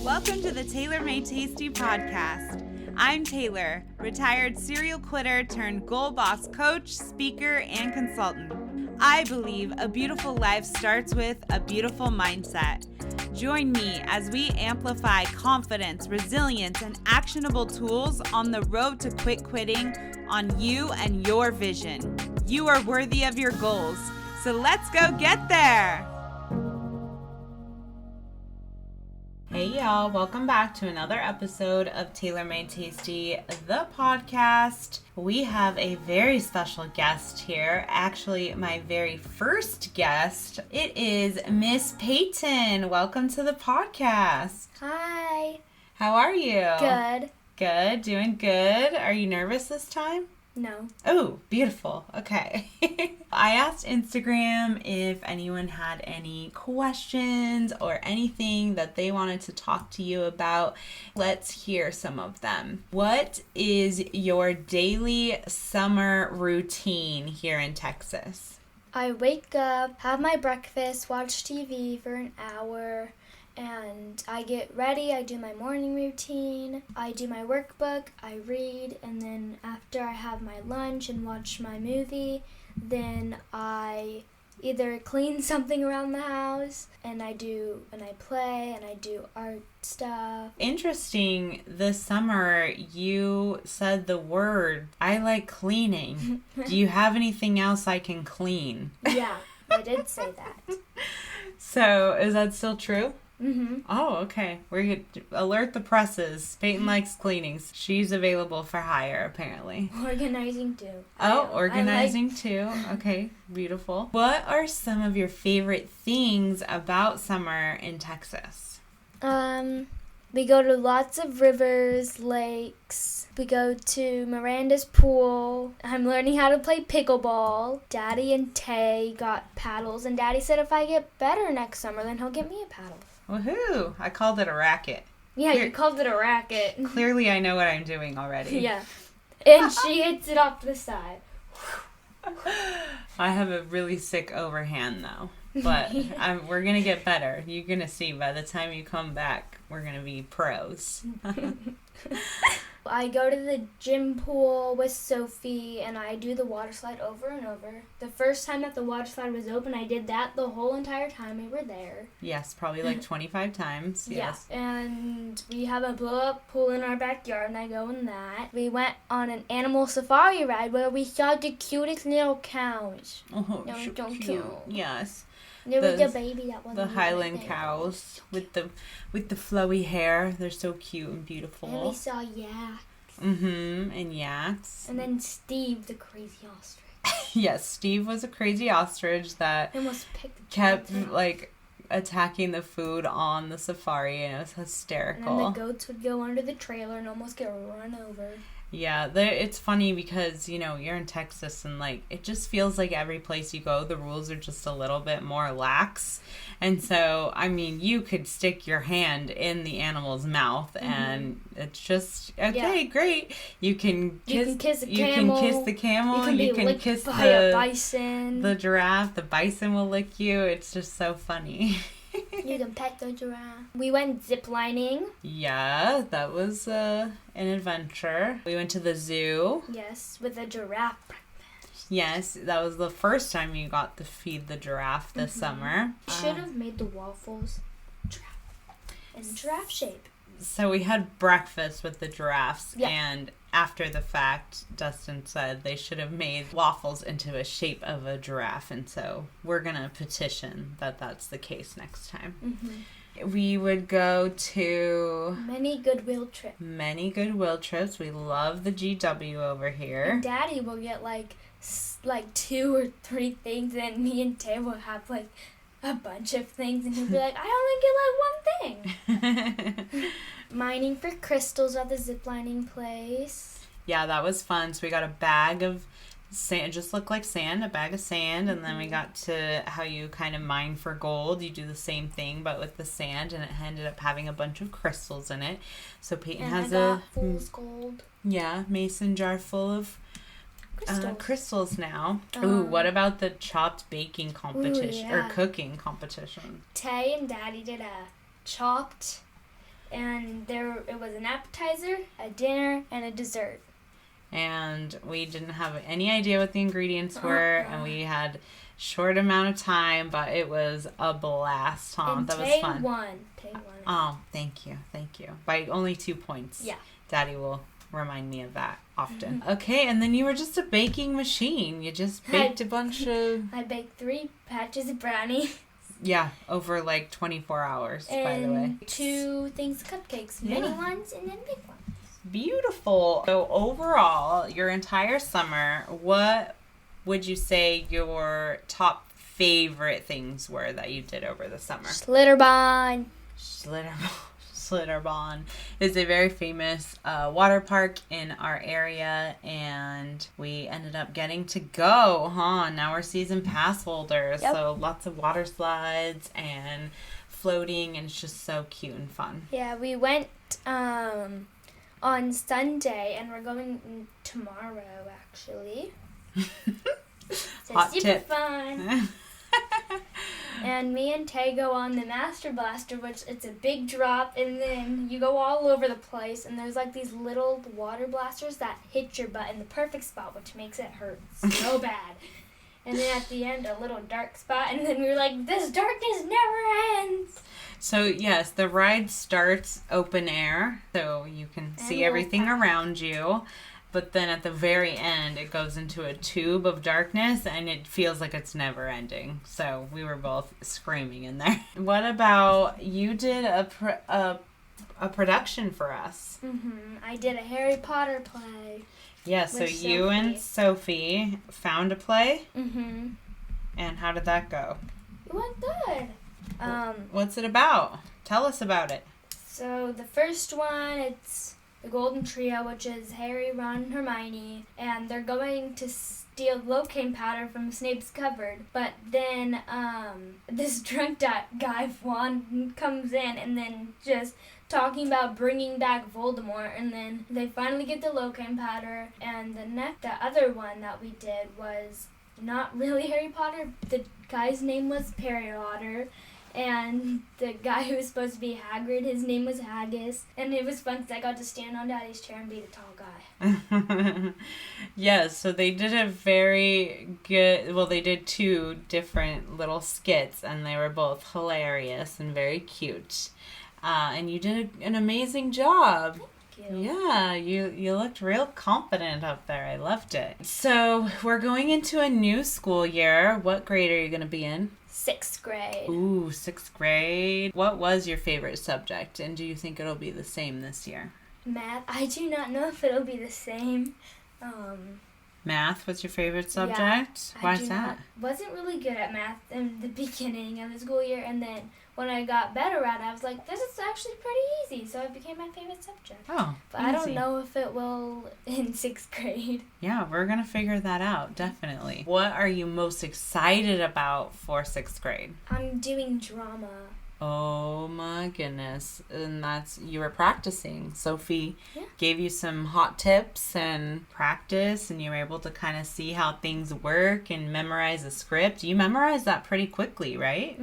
Welcome to the Taylor Made Tasty podcast. I'm Taylor, retired serial quitter turned goal boss coach, speaker, and consultant. I believe a beautiful life starts with a beautiful mindset. Join me as we amplify confidence, resilience, and actionable tools on the road to quit quitting on you and your vision. You are worthy of your goals, so let's go get there. Hey y'all, welcome back to another episode of Taylor Made Tasty, the podcast. We have a very special guest here, actually my very first guest. It is Miss Peyten. Welcome to the podcast. Hi. How are you? Good. Good, doing good. Are you nervous this time? No. Oh, beautiful. Okay. I asked Instagram if anyone had any questions or anything that they wanted to talk to you about. Let's hear some of them. What is your daily summer routine here in Texas? I wake up, have my breakfast, watch TV for an hour, and I get ready. I do my morning routine. I do my workbook. I read. And then after I have my lunch and watch my movie, then I either clean something around the house and I play and I do art stuff. Interesting. This summer you said the word, I like cleaning. Do you have anything else I can clean? Yeah, I did say that. So is that still true? Mm-hmm. Oh, okay. We're going to alert the presses. Peyten likes cleanings. She's available for hire, apparently. Organizing too. Organizing too. Okay, beautiful. What are some of your favorite things about summer in Texas? We go to lots of rivers, lakes. We go to Miranda's pool. I'm learning how to play pickleball. Daddy and Tay got paddles, and Daddy said if I get better next summer, then he'll get me a paddle. Woohoo! I called it a racket. Yeah, you called it a racket. Clearly I know what I'm doing already. Yeah. And she hits it off the side. I have a really sick overhand though. But we're going to get better. You're going to see by the time you come back, we're going to be pros. I go to the gym pool with Sophie, and I do the water slide over and over. The first time that the water slide was open, I did that the whole entire time we were there. Yes, probably like 25 times. Yes. Yeah, and we have a blow-up pool in our backyard, and I go in that. We went on an animal safari ride where we saw the cutest little cows. Oh, so cute. Yes. There was a baby that was the Highland cows with the flowy hair. They're so cute and beautiful. And we saw yaks. And yaks. And then Steve, the crazy ostrich. Yes, Steve was a crazy ostrich that kept attacking the food on the safari, and it was hysterical. And then the goats would go under the trailer and almost get run over. Yeah, it's funny because, you're in Texas and, it just feels like every place you go, the rules are just a little bit more lax. And so, you could stick your hand in the animal's mouth and it's just, okay, great. You can kiss the camel. You can kiss a bison. The giraffe. The bison will lick you. It's just so funny. You can pet the giraffe. We went ziplining. Yeah, that was an adventure. We went to the zoo. Yes, with a giraffe breakfast. Yes, that was the first time you got to feed the giraffe this summer. Should have made the waffles in giraffe shape. So we had breakfast with the giraffes, and after the fact, Dustin said they should have made waffles into a shape of a giraffe, and so we're going to petition that that's the case next time. Mm-hmm. We would go to many Goodwill trips. We love the GW over here. And Daddy will get like 2 or 3 things, and me and Tay will have a bunch of things, and he'll be like, I only get 1 thing. Mining for crystals at the ziplining place. Yeah, that was fun. So we got a bag of sand, just looked like sand, a bag of sand, and then we got to how you kind of mine for gold. You do the same thing, but with the sand, and it ended up having a bunch of crystals in it. So Peyten has a fool's gold. Yeah, mason jar full of crystals now. Ooh, what about the chopped baking competition or cooking competition? Tay and Daddy did a chopped And it was an appetizer, a dinner, and a dessert. And we didn't have any idea what the ingredients were, and we had short amount of time, but it was a blast, huh? And that was fun. Tay won. Oh, thank you. By only 2 points. Yeah. Daddy will remind me of that often. Okay, and then you were just a baking machine. You just baked a bunch of... I baked 3 batches of brownies. Yeah, over like 24 hours, by the way. 2 things of cupcakes. Mini ones and then big ones. Beautiful. So overall, your entire summer, what would you say your top favorite things were that you did over the summer? Schlitterbahn. Schlitterbahn is a very famous water park in our area, and we ended up getting to go, huh? Now we're season pass holders, so lots of water slides and floating, and it's just so cute and fun. Yeah, we went on Sunday, and we're going tomorrow, actually. So Hot super tip. Fun. And me and Tay go on the Master Blaster, which it's a big drop, and then you go all over the place, and there's like these little water blasters that hit your butt in the perfect spot, which makes it hurt so bad. And then at the end, a little dark spot, and then we were like, this darkness never ends. So, yes, the ride starts open air, so you can see everything around you. But then at the very end, it goes into a tube of darkness, and it feels like it's never ending. So we were both screaming in there. What about, you did a production for us? I did a Harry Potter play. Yeah, so you and Sophie found a play? And how did that go? It went good. What's it about? Tell us about it. So the first one, it's the Golden Trio, which is Harry, Ron, and Hermione, and they're going to steal locane powder from Snape's cupboard. But then this drunk guy, Vaughn, comes in and then just talking about bringing back Voldemort, and then they finally get the locane powder. And the other one that we did was not really Harry Potter. The guy's name was Perry Potter. And the guy who was supposed to be Hagrid, his name was Haggis. And it was fun because I got to stand on Daddy's chair and be the tall guy. Yes, so they did a very good... Well, they did 2 different little skits, and they were both hilarious and very cute. And you did an amazing job. Thank you. Yeah, you looked real confident up there. I loved it. So we're going into a new school year. What grade are you going to be in? 6th grade. Ooh, 6th grade. What was your favorite subject, and do you think it'll be the same this year? Math. I do not know if it'll be the same. Math was your favorite subject? Yeah, Why is that? Wasn't really good at math in the beginning of the school year, and then when I got better at it, I was like, this is actually pretty easy, so it became my favorite subject. Oh, but easy. I don't know if it will in 6th grade. Yeah, we're going to figure that out, definitely. What are you most excited about for 6th grade? I'm doing drama. Oh my goodness. And you were practicing. Sophie gave you some hot tips and practice, and you were able to kind of see how things work and memorize a script. You memorized that pretty quickly, right?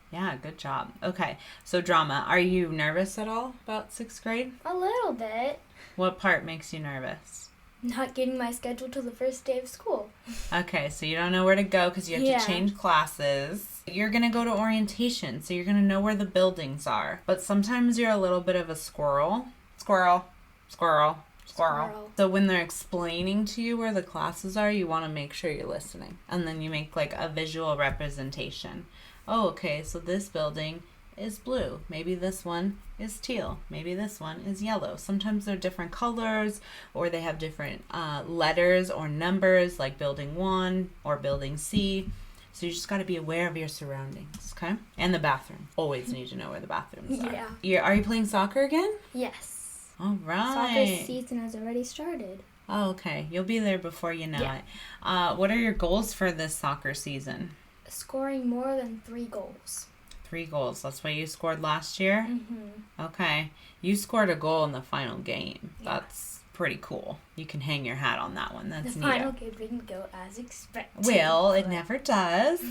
Yeah, good job. Okay, so drama. Are you nervous at all about 6th grade? A little bit. What part makes you nervous? Not getting my schedule till the first day of school. Okay, so you don't know where to go because you have to change classes. You're going to go to orientation, so you're going to know where the buildings are. But sometimes you're a little bit of a squirrel. Squirrel. So when they're explaining to you where the classes are, you want to make sure you're listening. And then you make like a visual representation. Oh, okay, so this building is blue. Maybe this one is teal. Maybe this one is yellow. Sometimes they're different colors, or they have different letters or numbers, like building 1 or building C. So you just got to be aware of your surroundings, okay? And the bathroom. Always need to know where the bathrooms are. Yeah. Are you playing soccer again? Yes. All right. Soccer season has already started. Oh, okay. You'll be there before you know it. What are your goals for this soccer season? Scoring more than 3 goals. 3 goals. That's what you scored last year? Okay. You scored a goal in the final game. That's pretty cool. You can hang your hat on that one. That's neat. The final game didn't go as expected. Well, it never does.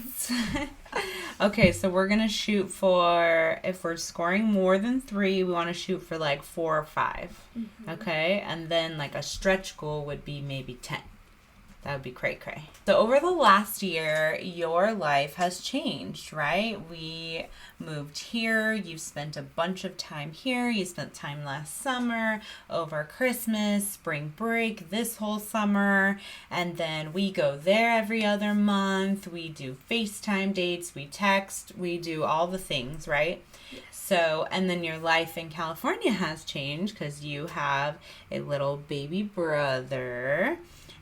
Okay, so we're going to shoot for, if we're scoring more than 3, we want to shoot for like 4 or 5. Mm-hmm. Okay, and then like a stretch goal would be maybe 10. That would be cray-cray. So over the last year, your life has changed, right? We moved here. You've spent a bunch of time here. You spent time last summer, over Christmas, spring break, this whole summer. And then we go there every other month. We do FaceTime dates. We text. We do all the things, right? Yes. So, and then your life in California has changed because you have a little baby brother.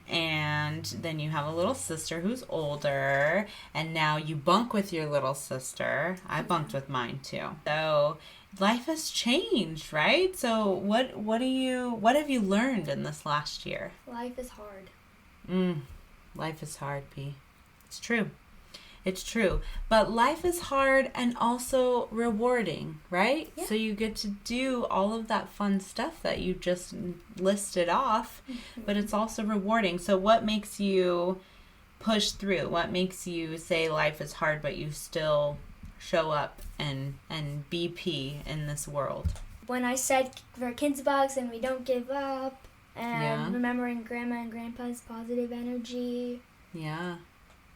And then you have a little sister who's older, and now you bunk with your little sister. I bunked with mine too. So life has changed, right? So what have you learned in this last year? Life is hard. Life is hard, P. It's true. It's true. But life is hard and also rewarding, right? Yeah. So you get to do all of that fun stuff that you just listed off, but it's also rewarding. So what makes you push through? What makes you say life is hard, but you still show up and be P in this world? When I said for Kids Box and we don't give up, and remembering Grandma and Grandpa's positive energy. Yeah.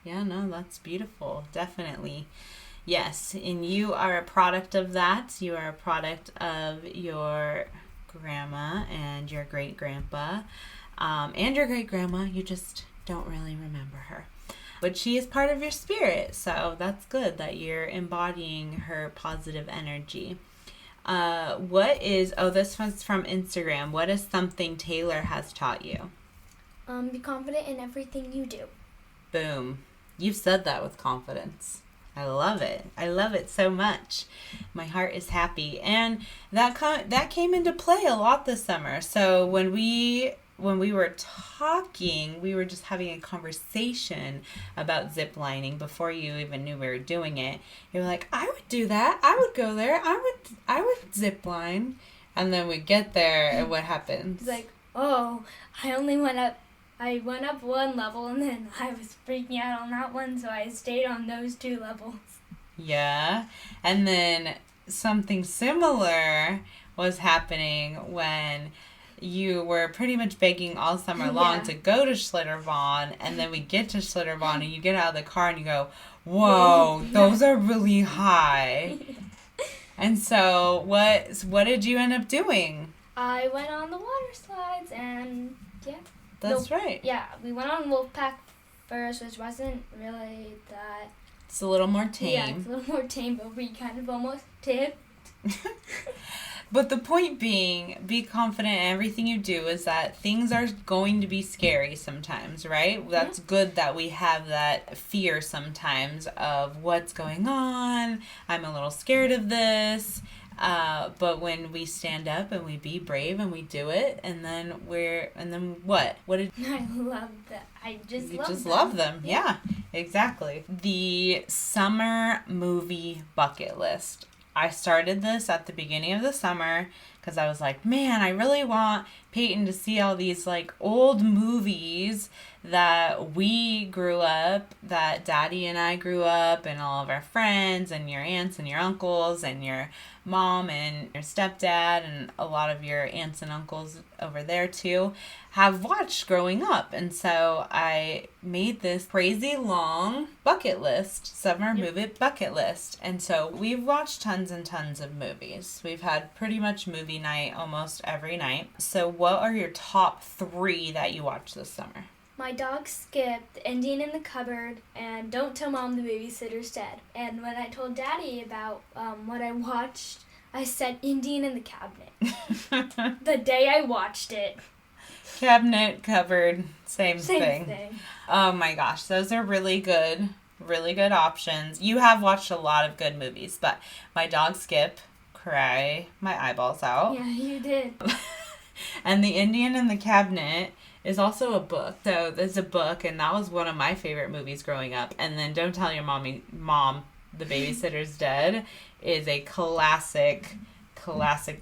Yeah, no, that's beautiful. Definitely. Yes, and you are a product of that. You are a product of your grandma and your great-grandpa. And your great-grandma, you just don't really remember her. But she is part of your spirit, so that's good that you're embodying her positive energy. This one's from Instagram. What is something Taylor has taught you? Be confident in everything you do. Boom. You've said that with confidence. I love it. I love it so much. My heart is happy. And that came into play a lot this summer. So when we were talking, we were just having a conversation about zip lining before you even knew we were doing it. You were like, I would do that. I would go there. I would zip line. And then we get there and what happens? It's like, I went up one level and then I was freaking out on that one, so I stayed on those 2 levels. Yeah. And then something similar was happening when you were pretty much begging all summer long to go to Schlitterbahn, and then we get to Schlitterbahn and you get out of the car and you go, whoa, those are really high. And so what did you end up doing? I went on the water slides and That's right. Yeah, we went on Wolfpack first, which wasn't really that... It's a little more tame. Yeah, it's a little more tame, but we kind of almost tipped. But the point being, be confident in everything you do is that things are going to be scary sometimes, right? That's good that we have that fear sometimes of what's going on. I'm a little scared of this. But when we stand up and we be brave and we do it, and then what? What did I love that? I just you love just them. love them? Yeah, exactly. The summer movie bucket list. I started this at the beginning of the summer because I was like, man, I really want Peyton to see all these like old movies that we grew up, that Daddy and I grew up, and all of our friends and your aunts and your uncles and your mom and your stepdad and a lot of your aunts and uncles over there too have watched growing up. And so I made this crazy long bucket list, summer movie bucket list. And so we've watched tons and tons of movies. We've had pretty much movie night almost every night. So what are your top 3 that you watched this summer? My dog skipped Indian in the Cupboard and Don't Tell Mom the Babysitter's Dead. And when I told Daddy about what I watched, I said Indian in the Cabinet. The day I watched it. Cabinet, cupboard, same thing. Oh my gosh, those are really good options. You have watched a lot of good movies, but my dog Skip, cry my eyeballs out. Yeah, you did. And The Indian in the Cabinet is also a book. So there's a book, and that was one of my favorite movies growing up. And then Don't Tell Your Mom, The Babysitter's Dead is a classic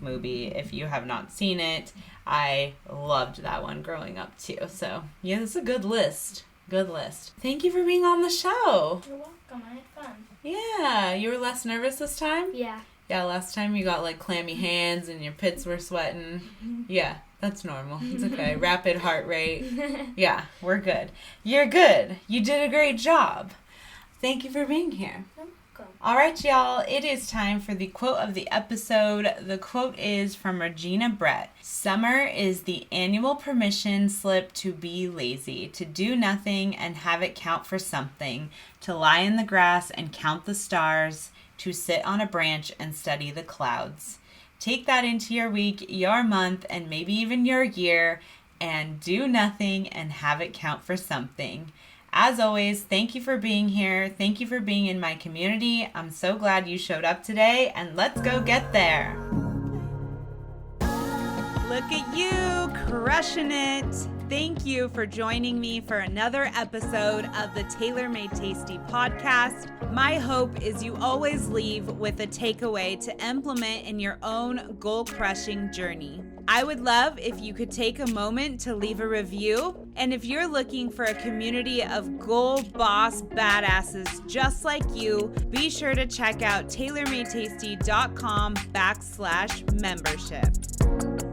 movie. If you have not seen it, I loved that one growing up too. So yeah, it's a good list. Thank you for being on the show. You're welcome. I had fun. Yeah, you were less nervous this time? Yeah. Yeah, last time you got like clammy hands and your pits were sweating. Yeah, that's normal. It's okay. Rapid heart rate. Yeah, we're good. You're good. You did a great job. Thank you for being here. All right, y'all, it is time for the quote of the episode. The quote is from Regina Brett. Summer is the annual permission slip to be lazy, to do nothing and have it count for something, to lie in the grass and count the stars, to sit on a branch and study the clouds. Take that into your week, your month, and maybe even your year, and do nothing and have it count for something. As always, thank you for being here. Thank you for being in my community. I'm so glad you showed up today, and let's go get there. Look at you, crushing it. Thank you for joining me for another episode of the Tailor Made Tasty podcast. My hope is you always leave with a takeaway to implement in your own goal-crushing journey. I would love if you could take a moment to leave a review. And if you're looking for a community of goal boss badasses just like you, be sure to check out tailormadetasty.com/membership.